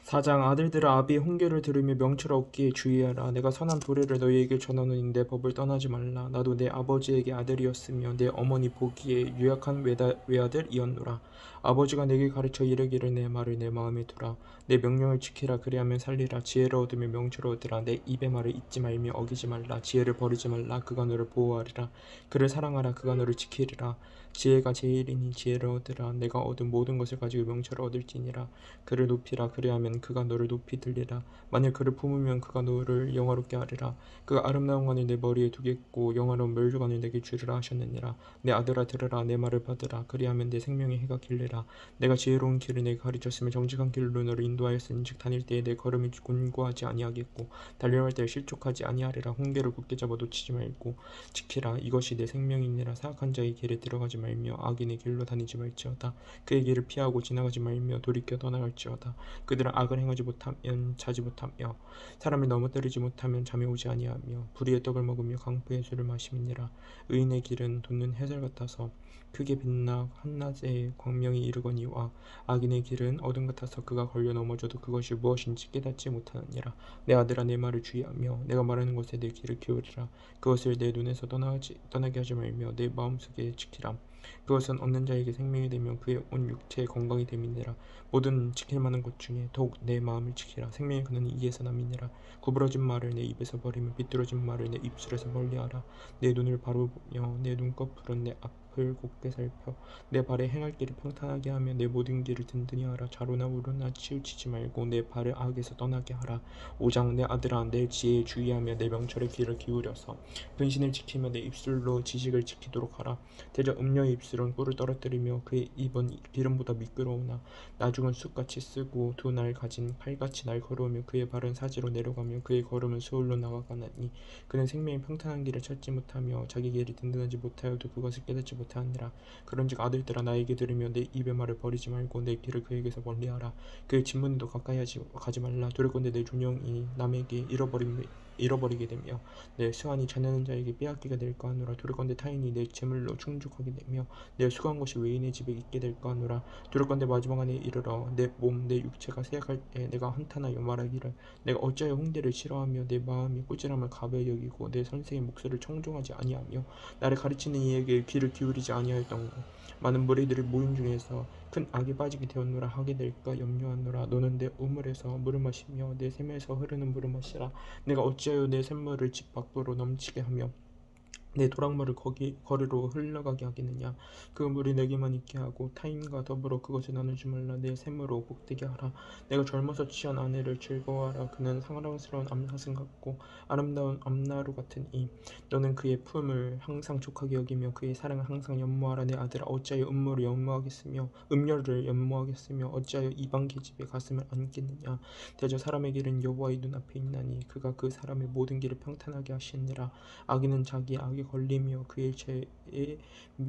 사장 아들들아 아비의 훈계를 들으며 명철을 얻기에 주의하라. 내가 선한 도래를 너희에게 전하노니 내 법을 떠나지 말라. 나도 내 아버지에게 아들이었으며 내 어머니 보기에 유약한 외아들이었노라. 아버지가 내게 가르쳐 이르기를 내 말을 내 마음에 두라. 내 명령을 지키라. 그리하면 살리라. 지혜를 얻으며 명철을 얻으라. 내 입의 말을 잊지 말며 어기지 말라. 지혜를 버리지 말라. 그가 너를 보호하리라. 그를 사랑하라. 그가 너를 지키리라. 지혜가 제일이니 지혜를 얻으라. 내가 얻은 모든 것을 가지고 명철을 얻을지니라. 그를 높이라. 그리하면 그가 너를 높이 들리라. 만일 그를 품으면 그가 너를 영화롭게 하리라. 그가 아름다운 관을 내 머리에 두겠고 영화로운 멸류관을 내게 주리라 하셨느니라. 내 아들아 들으라. 내 말을 받으라. 그리하면 내 생명의 해가 길리라. 내가 지혜로운 길을 내게 가르쳤으며 정직한 길로 너를 인도하였은즉 다닐 때에 내 걸음이 곤고하지 아니하겠고 달려갈 때에 실족하지 아니하리라. 훈계를 굳게 잡아 놓치지 말고 지키라. 이것이 내 생명이니라. 사악한 자의 길에 들어가지 말며 악인의 길로 다니지 말지어다. 그의 길을 피하고 지나가지 말며 돌이켜 떠나갈지어다. 그들은 악을 행하지 못하면 자지 못하며 사람을 넘어뜨리지 못하면 잠이 오지 아니하며 불의의 떡을 먹으며 강포의 술을 마심이니라. 의인의 길은 돋는 햇살 같아서 크게 빛나 한낮에 광명이 이르거니와 악인의 길은 어둠 같아서 그가 걸려 넘어져도 그것이 무엇인지 깨닫지 못하느니라. 내 아들아 내 말을 주의하며 내가 말하는 것에 내 귀를 기울이라. 그것을 내 눈에서 떠나게 하지 말며 내 마음속에 지키라. 그것은 얻는 자에게 생명이 되며 그의 온 육체의 건강이 됨이니라. 모든 지킬 만한 것 중에 더욱 내 마음을 지키라. 생명의 근원이 이에서 남이니라. 구부러진 말을 내 입에서 버리며 비뚤어진 말을 내 입술에서 멀리하라. 내 눈을 바로 보며 내 눈꺼풀은 내 앞을 곱게 살펴 내 발에 행할 길을 평탄하게 하며 내 모든 길을 든든히 하라. 좌로나 우로나 치우치지 말고 내 발을 악에서 떠나게 하라. 5장 내 아들아 내 지혜에 주의하며 내 명철의 귀를 기울여서 근신을 지키며 내 입술로 지식을 지키도록 하라. 대저 음녀의 입술은 꿀을 떨어뜨리며 그의 입은 기름보다 미끄러우나 나중은 쑥같이 쓰고 두 날 가진 칼같이 날카로우며 그의 발은 사지로 내려가며 그의 걸음은 수울로 나아가나니 그는 생명의 평탄한 길을 찾지 못하며 자기 길이 든든하지 못하여도 그것을 깨닫지 못하느니라. 그런즉 아들들아 나에게 들으며 내 입의 말을 버리지 말고 내 길을 그에게서 멀리하라. 그의 진문도 가까이 가지 말라. 두렵건대 내 존영이 남에게 잃어버리게 되며 내 수완이 자녀는 자에게 빼앗기게 될까 하노라. 두렵건대 타인이 내 재물로 충족하게 되며 내 수고한 것이 외인의 집에 있게 될까 하노라. 두렵건대 마지막 안에 이르러 내 몸 내 육체가 쇠약할 때 내가 한탄하여 말하기를 내가 어찌하여 홍대를 싫어하며 내 마음이 꾸지람을 가벼이 여기고 내 선생의 목소리를 청종하지 아니하며 나를 가르치는 이에게 귀를 기울이지 아니하였던고. 많은 무리들이 모임 중에서 큰 악에 빠지게 되었노라 하게 될까 염려하노라. 너는 내 우물에서 물을 마시며 내 샘에서 흐르는 물을 마시라. 내가 어찌하여 내 샘물을 집 밖으로 넘치게 하며 내 도랑물을 거리로 흘러가게 하겠느냐. 그 물이 내게만 있게 하고 타인과 더불어 그것을 나누지 말라. 내 샘으로 복되게 하라. 내가 젊어서 취한 아내를 즐거워하라. 그는 사랑스러운 암사슴 같고 아름다운 암나루 같으니 너는 그의 품을 항상 족하게 여기며 그의 사랑을 항상 연모하라. 내 아들아 어찌하여 음료를 연모하겠으며 어찌하여 이방 계집의 가슴을 안겠느냐. 대저 사람의 길은 여호와의 눈앞에 있나니 그가 그 사람의 모든 길을 평탄하게 하시느니라. 악인은 자기의 악에 걸리며 그의 죄의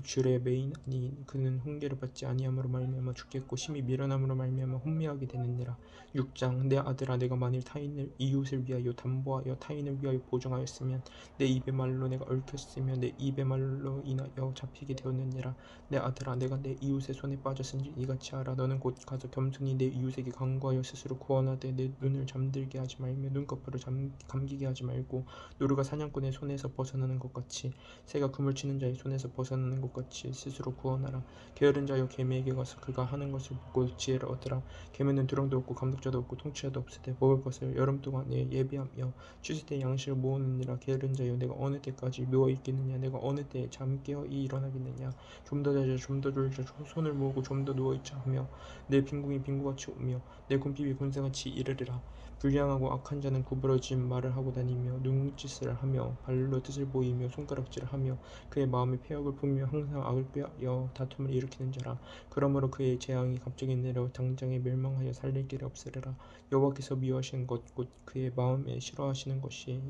줄에 매이나니 그는 훈계를 받지 아니함으로 말미암아 죽겠고 심히 미련함으로 말미암아 혼미하게 되느니라. 6장 내 아들아 내가 만일 타인을 이웃을 위하여 담보하여 타인을 위하여 보증하였으면 내 입의 말로 내가 얽혔으며 내 입의 말로 인하여 잡히게 되었느니라. 내 아들아 내가 내 이웃의 손에 빠졌은지 이같이 알아. 너는 곧 가서 겸손히 내 이웃에게 간구하여 스스로 구원하되 내 눈을 잠들게 하지 말며 눈꺼풀을 감기게 하지 말고 노루가 사냥꾼의 손에서 벗어나는 것 같이 새가 그물 치는 자의 손에서 벗어나는 것 같이 스스로 구원하라. 게으른 자여 개미에게 가서 그가 하는 것을 보고 지혜를 얻으라. 개미는 두렁도 없고 감독자도 없고 통치자도 없으되 먹을 것을 여름 동안에 예비하며 추수 때 양식을 모으느니라. 게으른 자여 내가 어느 때까지 누워 있겠느냐. 내가 어느 때에 잠 깨어 일어나겠느냐. 좀 더 자자 좀 더 졸자 손을 모으고 좀 더 누워있자 하며 내 빈궁이 빈궁같이 오며 내 궁핍이 곤새같이 이르리라. 불량하고 악한 자는 구부러진 말을 하고 다니며 눈짓을 하며 발로 뜻을 보이며 손가락질을 하며 그의 마음에 패역을 품으며 항상 악을 꾀하여 다툼을 일으키는 자라. 그러므로 그의 재앙이 갑자기 내려 당장에 멸망하여 살릴 길이 없으리라. 여호와께서 미워하시는 것 곧 그의 마음에 싫어하시는 것이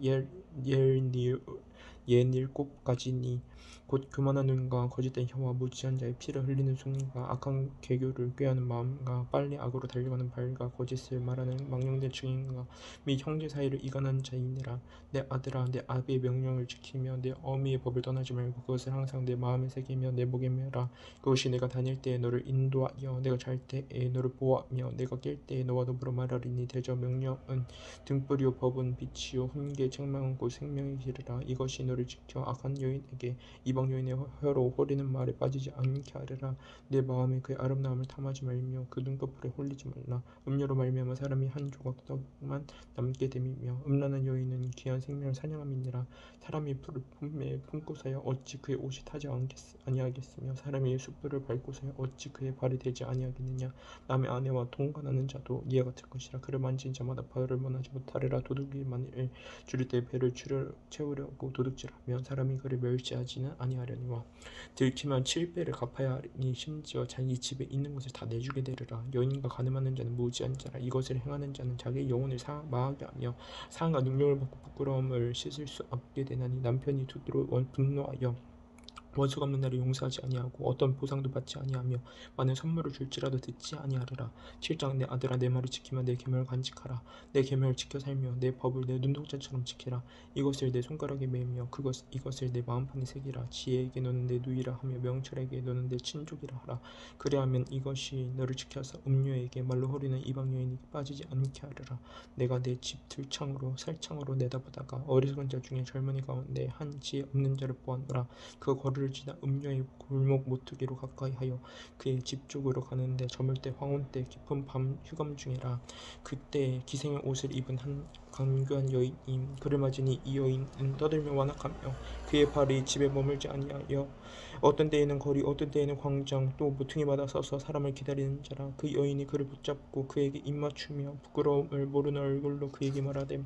예닐곱가지니 곧 교만한 눈과 거짓된 혀와 무지한 자의 피를 흘리는 손과 악한 계교를 꾀하는 마음과 빨리 악으로 달려가는 발과 거짓을 말하는 망령된 증인과 및 형제 사이를 이간하는 자이니라. 내 아들아 내 아비의 명령을 지키며 내 어미의 법을 떠나지 말고 그것을 항상 내 마음에 새기며 내 목에 매라. 그것이 내가 다닐 때에 너를 인도하여 내가 잘 때에 너를 보호하며 내가 깰 때에 너와 더불어 말하리니. 대저 명령은 등불이요 법은 빛이요 훈계 책망은 곧 생명의 길이라. 이것이 너를 지켜 악한 여인에게 이방 여인의 혀로 호리는 말에 빠지지 않게 하리라. 내 마음에 그의 아름다움을 탐하지 말며 그 눈꺼풀에 홀리지 말라. 음료로 말미암아 사람이 한 조각 떡만 남게 됨이며 음란한 여인은 귀한 생명을 사냥함이니라. 사람이 풀을 품에 품고서야 어찌 그의 옷이 타지 아니하겠으며 사람이 숯불을 밟고서야 어찌 그의 발이 되지 아니하겠느냐. 남의 아내와 동거하는 자도 이와 같을 것이라. 그를 만진 자마다 발을 면하지 못하리라. 도둑이 만일 줄일 때 배를 채우려고 도둑질하면 사람이 그를 멸시하지는 아니하려니와 들키면 7배를 갚아야 하리니. 심지어 자기 집에 있는 것을 다 내주게 되리라. 여인과 간음하는 자는 무지한 자라. 이것을 행하는 자는 자기의 영혼을 망하게 하며 사랑과 능력을 받고 부끄러움을 씻을 수 없게 되나니. 남편이 두드러 분노하여 원수가 없는 날에 용서하지 아니하고 어떤 보상도 받지 아니하며 많은 선물을 줄지라도 듣지 아니하리라. 7장 내 아들아 내 말을 지키며 내 계명을 간직하라. 내 계명을 지켜 살며 내 법을 내 눈동자처럼 지키라. 이것을 내 손가락에 매며 이것을 내 마음판에 새기라. 지혜에게 너는 내 누이라 하며 명철에게 너는 내 친족이라 하라. 그리하면 이것이 너를 지켜서 음료에게 말로 호리는 이방 여인에게 빠지지 않게 하리라. 내가 내 집 들창으로 살창으로 내다보다가 어리석은 자 중에 젊은이 가운데 한 지혜 없는 자를 보았노라. 그 거리를 지나 음녀의 골목 모퉁이로 가까이 하여 그의 집 쪽으로 가는데 저물 때 황혼 때 깊은 밤 휴감 중이라. 그때 기생의 옷을 입은 한 간교한 여인임. 그를 맞으니 이 여인은 떠들며 완악하며 그의 발이 집에 머물지 아니하여 어떤 때에는 거리 어떤 때에는 광장 또 모퉁이마다 서서 사람을 기다리는 자라. 그 여인이 그를 붙잡고 그에게 입맞추며 부끄러움을 모르는 얼굴로 그에게 말하되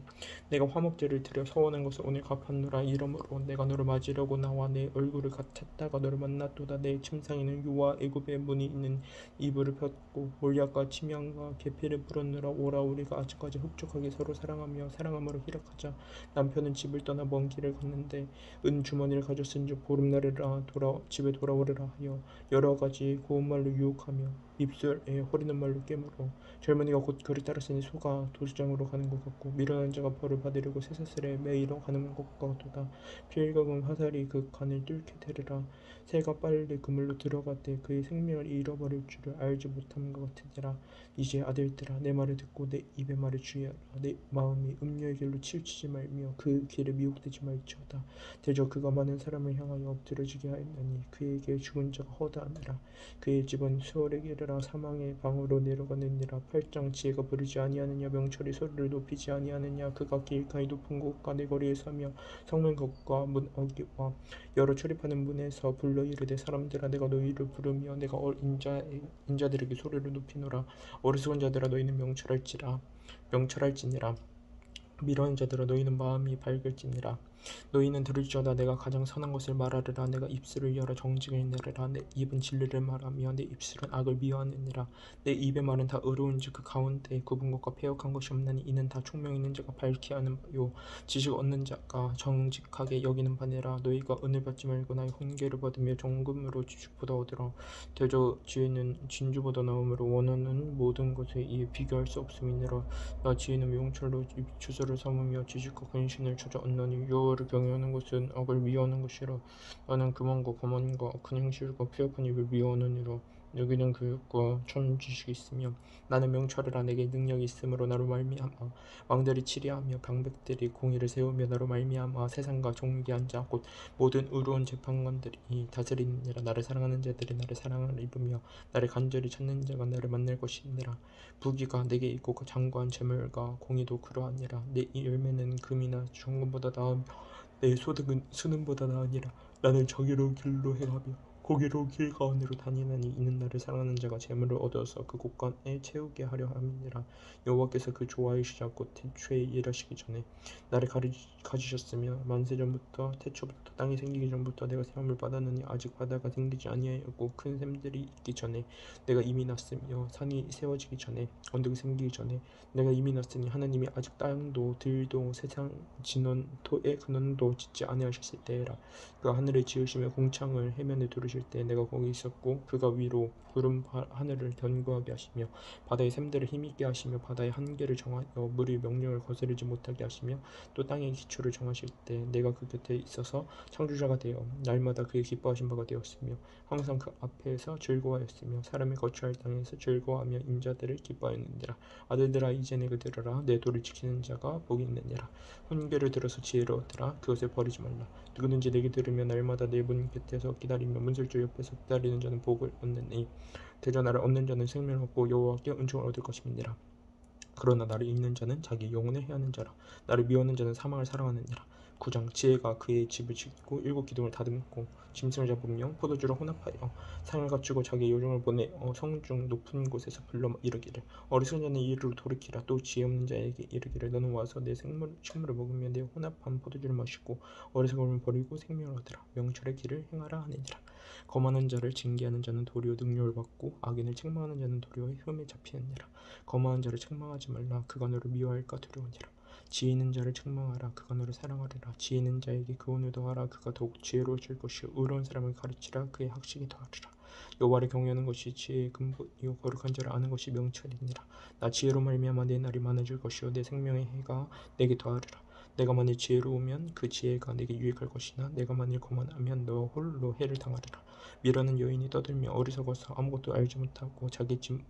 내가 화목제를 드려 서원한 것을 오늘 갚았노라. 이러므로 내가 너를 맞으려고 나와 내 얼굴을 찾다가 너를 만났도다. 내 침상에는 유와 애굽의 문이 있는 이불을 폈고 몰약과 침향과 계피를 불었느라. 오라 우리가 아직까지 흡족하게 서로 사랑하며 사랑함으로 희락하자. 남편은 집을 떠나 먼 길을 갔는데 은 주머니를 가졌은즉 보름날이라 집에 돌아오리라 하여 여러 가지 고운 말로 유혹하며 입술에 호리는 말로 깨물어. 젊은이가 곧 그를 따랐으니 소가 도수장으로 가는 것 같고 미련한 자가 벌을 받으려고 쇠사슬에 매이러 가는 것 같도다. 필경은 화살이 그 간을 뚫게 되리라. 새가 빨리 그물로 들어가되 그의 생명을 잃어버릴 줄을 알지 못함 것 같으니라. 이제 아들들아 내 말을 듣고 내 입의 말을 주의하라. 내 마음이 음녀의 길로 치우치지 말며 그 길에 미혹되지 말지어다. 대저 그가 많은 사람을 향하여 엎드러지게 하였나니 그에게 죽은 자가 허다하니라. 그의 집은 수월의 길이라 사망의 방으로 내려가느니라. 8장 지혜가 부르지 아니하느냐 명철이 소리를 높이지 아니하느냐. 그가 길가의 높은 곳과 내 거리에 서며 성문 겉과 문 어귀와 여러 출입하는 문에서 불러 이르되 사람들아 내가 너희를 부르며 내가 인자들에게 소리를 높이노라. 어리석은 자들아 너희는 명철할지니라. 미련한 자들아 너희는 마음이 밝을지니라. 너희는 들을지어다. 내가 가장 선한 것을 말하리라. 내가 입술을 열어 정직을 내리라. 내 입은 진리를 말하며 내 입술은 악을 미워하느니라. 내 입의 말은 다 의로운즉 그 가운데 굽은 것과 패역한 것이 없나니. 이는 다 총명 있는 자가 밝히 하는 바요 지식 얻는 자가 정직하게 여기는 바니라. 너희가 은을 받지 말고 나의 훈계를 받으며 정금으로 지식보다 얻으라. 대저 지혜는 진주보다 나음으로 원하는 모든 것에 이에 비교할 수 없음이니라. 나 지혜는 명철로 주소를 삼으며 지식과 근신을 찾아 얻나니. 여호와를 경외하는 것은 악을 미워하는 것이라. 나는 교만과 거만과 큰 행실과 폐역한 입을 미워하느니라. 여기는 교육과 천 지식이 있으며 나는 명철이라. 내게 능력이 있으므로 나로 말미암아 왕들이 치리하며 방백들이 공의를 세우며 나로 말미암아 세상과 존귀한 자 곧 모든 의로운 재판관들이 다스리느니라. 나를 사랑하는 자들이 나를 사랑을 입으며 나를 간절히 찾는 자가 나를 만날 것이니라. 부귀가 내게 있고 그 장관 재물과 공의도 그러하니라. 내 열매는 금이나 정금보다 나으며 내 소득은 순금보다 나으니라. 나는 정의로운 길로 행하며 공의로운 길 가운데로 다니나니. 이는 나를 사랑하는 자가 재물을 얻어서 그 곳간에 채우게 하려 함이니라. 여호와께서 그 좋아하시자 곧 태초에 일하시기 전에 나를 가지셨으며 만세전부터 태초부터 땅이 생기기 전부터 내가 세움을 받았느니. 아직 바다가 생기지 아니하였고 큰 샘들이 있기 전에 내가 이미 났으며 산이 세워지기 전에 언덕이 생기기 전에 내가 이미 났으니. 하나님이 아직 땅도 들도 세상 진원 토의 근원도 짓지 아니하셨을 때라. 그 하늘을 지으시며 궁창을 해면에 두르실 하실 때 내가 거기 있었고 그가 위로 구름 하늘을 견고하게 하시며 바다의 샘들을 힘있게 하시며 바다의 한계를 정하여 물이 명령을 거스르지 못하게 하시며 또 땅의 기초를 정하실 때 내가 그 곁에 있어서 창조자가 되어 날마다 그의 기뻐하신 바가 되었으며 항상 그 앞에서 즐거워하였으며 사람이 거처할 땅에서 즐거워하며 인자들을 기뻐하였느니라. 아들들아 이제 내게 들으라. 내 도를 지키는 자가 복이 있느니라. 훈계를 들어서 지혜를 얻으라. 그것을 버리지 말라. 누구든지 내게 들으며 날마다 내 문 곁에서 기다리며 문설주 옆에서 기다리는 자는 복을 얻느니 대저 나를 얻는 자는 생명을 얻고 여호와께 은총을 얻을 것임이니라. 그러나 나를 잃는 자는 자기 영혼을 해하는 자라. 나를 미워하는 자는 사망을 사랑하느니라. 9장 지혜가 그의 집을 짓고 일곱 기둥을 다듬고 짐승을 잡으며 포도주를 혼합하여 상을 갖추고 자기의 요정을 보내어 성중 높은 곳에서 불러 이르기를 어리석은 자는 이리로 돌이키라. 또 지혜 없는 자에게 이르기를 너는 와서 내 식물을 먹으며 내 혼합한 포도주를 마시고 어리석음을 버리고 생명을 얻으라. 명철의 길을 행하라 하느니라. 거만한 자를 징계하는 자는 도리어 능력을 받고 악인을 책망하는 자는 도리어 흠에 잡히느니라. 거만한 자를 책망하지 말라. 그가 너를 미워할까 두려우니라. 지혜 있는 자를 책망하라. 그가 너를 사랑하리라. 지혜 있는 자에게 교훈을 더하라. 그가 더욱 지혜로워질 것이요 의로운 사람을 가르치라. 그의 학식이 더하리라. 여호와를 경외하는 것이 지혜의 근본이요 거룩한 자를 아는 것이 명철이니라. 나 지혜로 말미암아 내 날이 많아질 것이요 내 생명의 해가 내게 더하리라. 내가 만일 지혜로우면 그 지혜가 내게 유익할 것이나 내가 만일 거만하면 너 홀로 해를 당하리라. 미라는 여인이 떠들며 어리석어서 아무것도 알지 못하고 자기 집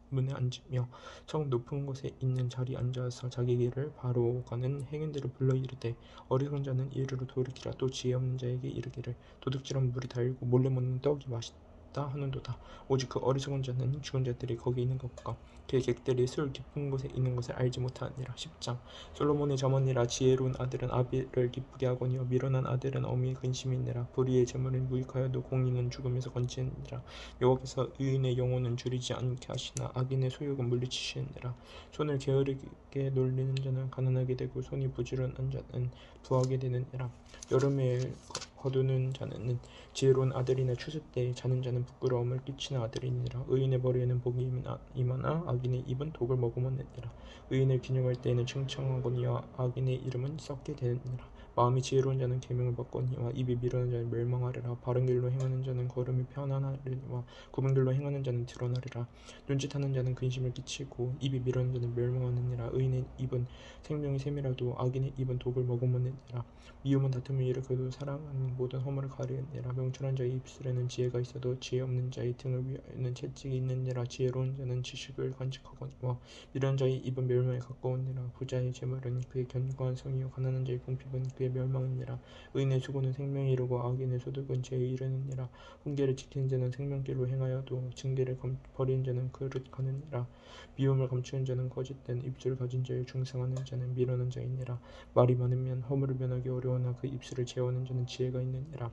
문에 앉으며 성 높은 곳에 있는 자리에 앉아서 자기 길을 바로 가는 행인들을 불러 이르되 어리석은 자는 이리로 돌이키라. 또 지혜 없는 자에게 이르기를 도둑질한 물이 달고 몰래 먹는 떡이 맛있다 하는도다. 오직 그 어리석은 자는 죽은 자들이 거기 있는 것과 그의 객들이 술 깊은 곳에 있는 것을 알지 못하느니라. 10장 솔로몬의 잠언이라. 지혜로운 아들은 아비를 기쁘게 하거니와 미련한 아들은 어미의 근심이 있느라. 불의의 재물은 무익하여도 공의는 죽음에서 건지느니라. 여호와께서 의인의 영혼은 줄이지 않게 하시나 악인의 소욕은 물리치시느니라. 손을 게으르게 놀리는 자는 가난하게 되고 손이 부지런한 자는 부하게 되느니라. 여름에 거두는 자는 지혜로운 아들이나 추수 때에 자는 자는 부끄러움을 끼치는 아들이니라. 의인의 머리에는 복이 임하나 악인의 입은 독을 머금었느니라. 의인을 기념할 때에는 칭찬하거니와 악인의 이름은 썩게 되느니라. 마음이 지혜로운 자는 계명을 받거니와 입이 미련한 자는 멸망하리라. 바른 길로 행하는 자는 걸음이 편안하리니와 굽은 길로 행하는 자는 드러나리라. 눈짓하는 자는 근심을 끼치고 입이 미련한 자는 멸망하느니라. 의인의 입은 생명의 샘이라도 악인의 입은 독을 머금었느니라. 미움은 다툼을 일으켜도 사랑은 모든 허물을 가리느니라. 명철한 자의 입술에는 지혜가 있어도 지혜 없는 자의 등을 위하여는 채찍이 있느니라. 지혜로운 자는 지식을 간직하거니와 미련한 자의 입은 멸망에 가까우니라. 부자의 재물은 그의 견고한 성이요 가난한 자의 궁핍은 그의 멸망이니라. 의인의 수고는 생명에 이르고 악인의 소득은 죄에 이르느니라. 훈계를 지키는 자는 생명길로 행하여도 징계를 버리는 자는 그릇 가느니라. 미움을 감추는 자는 거짓된 입술을 가진 자요 중상하는 자는 미련한 자이니라. 말이 많으면 허물을 면하기 어려우나 그 입술을 제어하는 자는 지혜가 있느니라.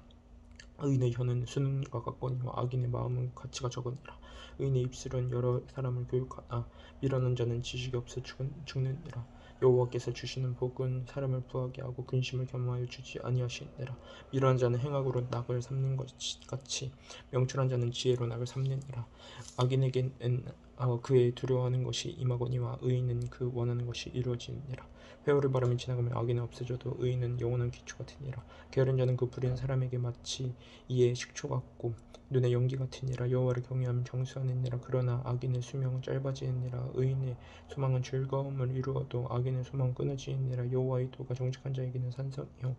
의인의 혀는 수능과 같거니와 악인의 마음은 가치가 적으니라. 의인의 입술은 여러 사람을 교육하나 미련한 자는 지식이 없어 죽느니라. 여호와께서 주시는 복은 사람을 부하게 하고 근심을 겸하여 주지 아니하시느니라. 미련한 자는 행악으로 낙을 삼는 것 같이 명철한 자는 지혜로 낙을 삼느니라. 악인에게는 그의 두려워하는 것이 임하거니와 의인은 그 원하는 것이 이루어지느니라. 회오를 바람이 지나가면 악인은 없어져도 의인은 영원한 기초 같으니라. 게으른 자는 그 부리는 사람에게 마치 이에 식초 같고 눈에 연기 같으니라. 여호와를 경외하면 정수하느니라. 그러나 악인의 수명은 짧아지느니라. 의인의 소망은 즐거움을 이루어도 악인의 소망은 끊어지느니라. 여호와의 도가 정직한 자에게는 산성이요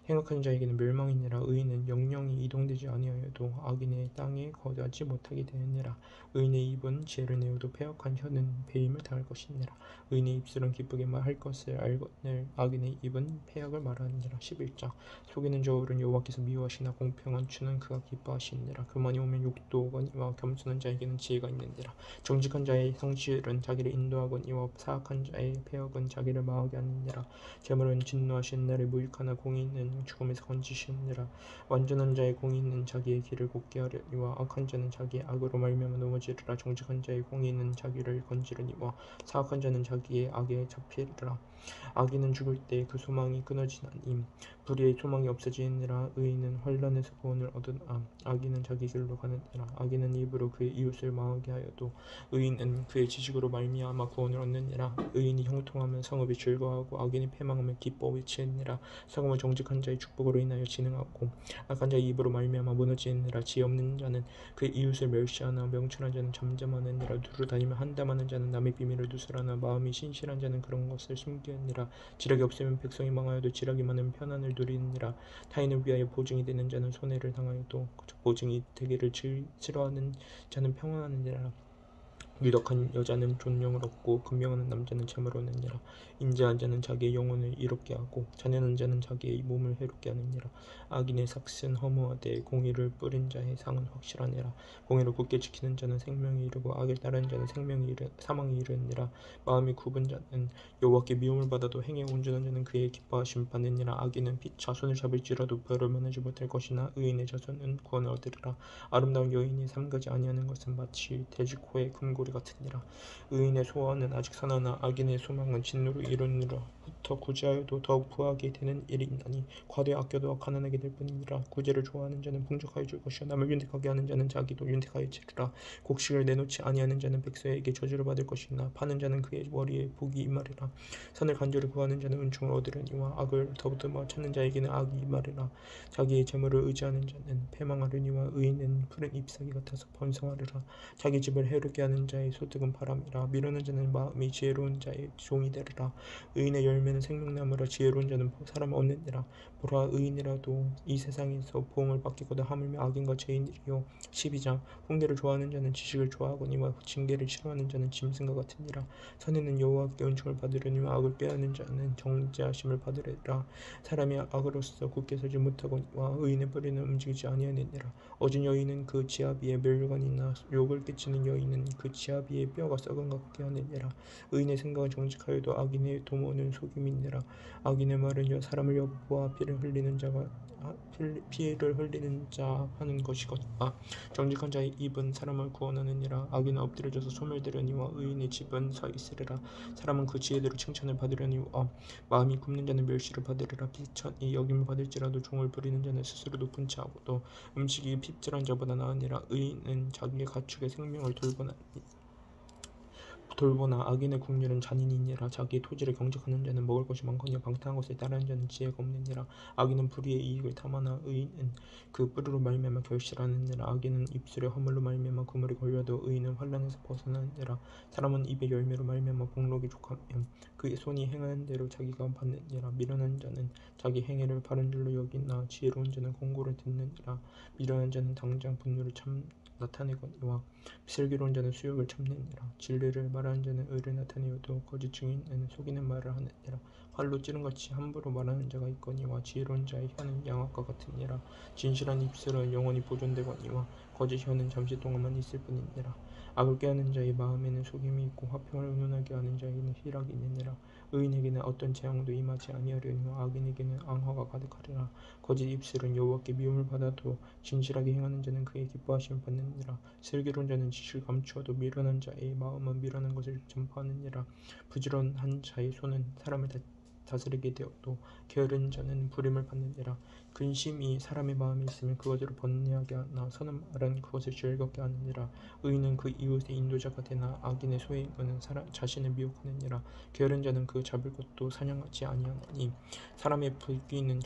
행악한 자에게는 멸망이니라. 의인은 영영이 이동되지 아니하여도 악인의 땅에 거하지 못하게 되느니라. 의인의 입은 지혜를 내어도 패역한 혀는 배임을 당할 것이니라. 의인의 입술은 기쁘게 말할 것을 알거늘 악인의 입은 패역을 말하느니라. 11장 속이는 저울은 여호와께서 미워하시나 공평한 추는 그가 기뻐하시느니라. 그만이 오면 욕도 오거니와 겸손한 자에게는 지혜가 있느니라. 정직한 자의 성실은 자기를 인도하거니와 사악한 자의 패역은 자기를 망하게 하느니라. 재물은 진노하시는 날에 무익하나 공의는 죽음에서 건지시느니라. 완전한 자의 공의는 자기의 길을 곱게 하려니와 악한 자는 자기의 악으로 말미암아 넘어지리라. 정직한 자의 공의는 자기를 건지려니와 사악한 자는 자기의 악에 잡히리라. 악인은 죽을 때 그 소망이 끊어지나니 불의의 소망이 없어지느니라. 의인은 환난에서 구원을 얻으나 악인은 자기 자기 길로 가느니라. 악인은 입으로 그의 이웃을 망하게 하여도 의인은 그의 지식으로 말미암아 구원을 얻느니라. 의인이 형통하면 성읍이 즐거워하고 악인이 패망하면 기뻐 외치느니라. 성읍은 정직한 자의 축복으로 인하여 진흥하고 악한 자의 입으로 말미암아 무너지느니라. 지혜 없는 자는 그의 이웃을 멸시하나 명철한 자는 잠잠하느니라. 두루 다니며 한담하는 자는 남의 비밀을 누설하나 마음이 신실한 자는 그런 것을 숨기느니라. 지력이 없으면 백성이 망하여도 지력이 많으면 편안을 누리느니라. 타인을 위하여 보증이 되는 자는 손해를 당하여도 보증이 되기를 싫어하는 자는 평안하느니라. 유덕한 여자는 존영을 얻고 금명하는 남자는 재물을 얻느니라. 인자한 자는 자기의 영혼을 이롭게 하고 잔인한 자는 자기의 몸을 해롭게 하느니라. 악인의 삭은 허무하되 공의를 뿌린 자의 상은 확실하니라. 공의를 굳게 지키는 자는 생명이 이르고 악을 따르는 자는 사망이 이르니라. 마음이 굽은 자는 여호와께 미움을 받아도 행에 온전한 자는 그의 기뻐하심 받느니라. 악인은 자손을 잡을지라도 벌을 면하지 못할 것이나 의인의 자손은 구원을 얻으리라. 아름다운 여인이 삼가지 아니하는 것은 마치 돼지코의 금고리 같으니라. 의인의 소원은 아직 선하나 악인의 소망은 진노로 이루니라. 더 구제하여도 더욱 부하게 되는 일이 있나니 과도히 아껴도 가난하게 될 뿐이니라. 구제를 좋아하는 자는 풍족하여 줄 것이요 남을 윤택하게 하는 자는 자기도 윤택하여 지리라. 곡식을 내놓지 아니하는 자는 백성에게 저주를 받을 것이나 파는 자는 그의 머리에 복이 임하리라. 선을 간절히 구하는 자는 은총을 얻으려니와 악을 더듬어 찾는 자에게는 악이 임하리라. 자기의 재물을 의지하는 자는 패망하려니와 의인은 푸른 잎사귀 같아서 번성하리라. 자기 집을 해롭게 하는 자의 소득은 바람이라. 미루는 자는 마음이 지혜로운 자의 종이 되리라. 의인의 열매는 생명나무라. 지혜로운 자는 사람을 얻느니라. 보라, 의인이라도 이 세상에서 보응을 받기보다 하물며 악인과 죄인이요. 12장. 훈계를 좋아하는 자는 지식을 좋아하거니와 징계를 싫어하는 자는 짐승과 같으니라. 선인은 여호와께 은총을 받으려니와 악을 꾀하는 자는 정죄하심을 받으리라. 사람이 악으로서 굳게 서지 못하거니와 의인의 뿌리는 움직이지 아니하느니라. 어진 여인은 그 지아비에 멸류관이 있나 욕을 끼치는 여인은 그 지아비의 뼈가 썩은 것 같게 하느니라. 의인의 생각은 정직하여도 악인의 도모는 속임이니라. 악인의 말은 사람을 여보아 피를 흘리는 자 하는 것이거니와 정직한 자의 입은 사람을 구원하느니라. 악인은 엎드려져서 소멸되려니와 의인의 집은 서 있으리라. 사람은 그 지혜대로 칭찬을 받으려니와 마음이 굽는 자는 멸시를 받으리라. 비천이 여김을 받을지라도 종을 부리는 자는 스스로 높은 채하고도 음식이 핍절한 자보다 나으니라. 의인은 자기의 가축의 생명을 돌보나 악인의 국률은 잔인이니라. 자기의 토지를 경작하는 자는 먹을 것이 많거니와 방탕한 것을 따르는 자는 지혜가 없느니라. 악인은 불의의 이익을 탐하나 의인은 그 뿌리로 말미암아 결실하느니라. 악인은 입술에 허물로 말미암아 그물에 걸려도 의인은 환난에서 벗어나느니라. 사람은 입의 열매로 말미암아 복록이 족하며 그의 손이 행하는 대로 자기가 받느니라. 미련한 자는 자기 행위를 바른 줄로 여기나 지혜로운 자는 권고를 듣느니라. 미련한 자는 당장 분노를 나타내거니와 슬기로운 자는 수욕을 참느니라. 진리를 말하는 자는 의를 나타내어도 거짓 증인은 속이는 말을 하느니라. 활로 찌른같이 함부로 말하는 자가 있거니와 지혜로운 자의 혀는 양압과 같으니라. 진실한 입술은 영원히 보존되거니와 거짓 혀는 잠시 동안만 있을 뿐이니라. 악을 꾀하는 자의 마음에는 속임이 있고 화평을 의논하게 하는 자에게는 희락이 있느니라. 의인에게는 어떤 재앙도 임하지 아니하려니와 악인에게는 앙화가 가득하리라. 거짓 입술은 여호와께 미움을 받아도 진실하게 행하는 자는 그의 기뻐하심을 받느니라. 슬기로운 자는 지식을 감추어도 미련한 자의 마음은 미련한 것을 전파하느니라. 부지런한 자의 손은 사람을 다스리게 되어도 게으른 자는 부림을 받느니라. 근심이 사람의 마음에 있으면 그것으로 번뇌하게 하나 선한 말은 그것을 즐겁게 하느니라. 의인은 그 이웃의 인도자가 되나 악인의 소행은 자신을 미혹하느니라. 게으른 자는 그 잡을 것도 사냥하지 아니하나니 사람의 불의는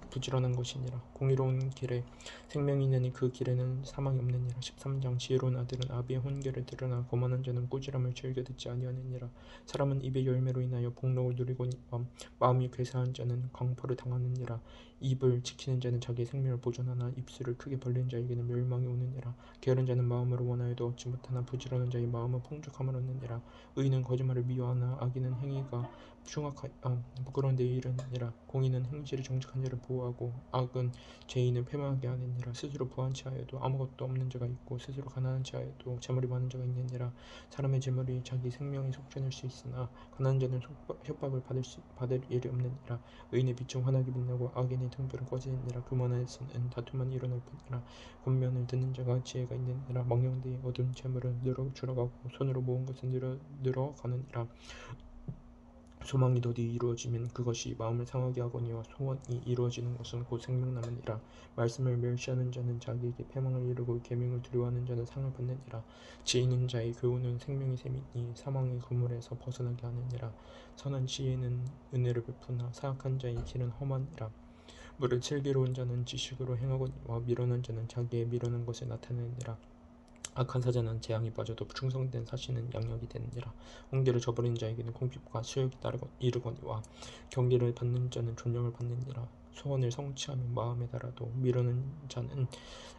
부지런한 것이니라. 공의로운 길에 생명이 있느니 그 길에는 사망이 없느니라. 13장. 지혜로운 아들은 아비의 훈계를 들으나 거만한 자는 꾸지람을 즐겨 듣지 아니하느니라. 사람은 입의 열매로 인하여 복록을 누리거니와 마음이 괴사한 자는 강포를 당하느니라. 입을 지키는 자는 자기의 생명을 보존하나 입술을 크게 벌리는 자에게는 멸망이 오느니라. 게으른 자는 마음으로 원하여도 얻지 못하나 부지런한 자의 마음은 풍족함을 얻느니라. 의인은 거짓말을 미워하나 악인은 행위가 부끄러운 데 이르느니라. 공의는 행실이 정직한 자를 보호하고 악은 죄인을 패망하게 하느니라. 스스로 부한 채하여도 아무것도 없는 자가 있고 스스로 가난한 채하여도 재물이 많은 자가 있느니라. 사람의 재물이 자기 생명에 속죄할 수 있으나 가난한 자는 협박을 받을 일이 없느니라. 의인의 빛은 환하게 빛나고 악인의 등불은 꺼지느니라. 교만에서는 다툼만 일어날 뿐이라. 권면을 듣는 자가 지혜가 있느니라. 망령되이 얻은 재물은 줄어가고 손으로 모은 것은 늘어가느니라. 소망이 더디 이루어지면 그것이 마음을 상하게 하거니와 소원이 이루어지는 것은 곧 생명나느니라. 말씀을 멸시하는 자는 자기에게 패망을 이루고 계명을 두려워하는 자는 상을 받느니라. 지혜 있는 자의 교훈은 생명의 샘이니 사망의 그물에서 벗어나게 하느니라. 선한 지혜는 은혜를 베푸나 사악한 자의 길은 험하니라. 무릇 슬기로운 자는 지식으로 행하거니와 미련한 자는 자기의 미련한 것을 나타내느니라. 악한 사자는 재앙에 빠져도 충성된 사신은 양력이 되느니라. 홍기를 저버린 자에게는 궁핍과 수욕이 이르거니와 경계를 받는 자는 존령을 받느니라. 소원을 성취하면 마음에 달아도 미루는 자는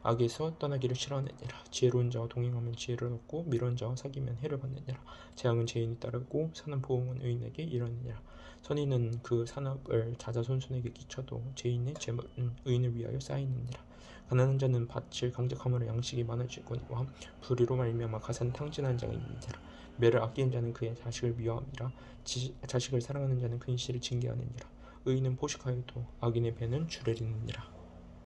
악에서 떠나기를 싫어하느니라. 지혜로운 자와 동행하면 지혜를 얻고 미련한 자와 사귀면 해를 받느니라. 재앙은 죄인이 따르고 사는 보응은 의인에게 이르느니라. 선인은 그 산업을 자자손손에게 끼쳐도 죄인의 재물은 의인을 위하여 쌓이느니라. 가난한 자는 밭을 강작함으로 양식이 많아지거니와 불의로 말미암아 가산 탕진한 자가 있느니라. 매를 아끼는 자는 그의 자식을 미워함이라. 자식을 사랑하는 자는 근실을 징계하느니라. 의인은 포식하여도 악인의 배는 주를 잇느니라.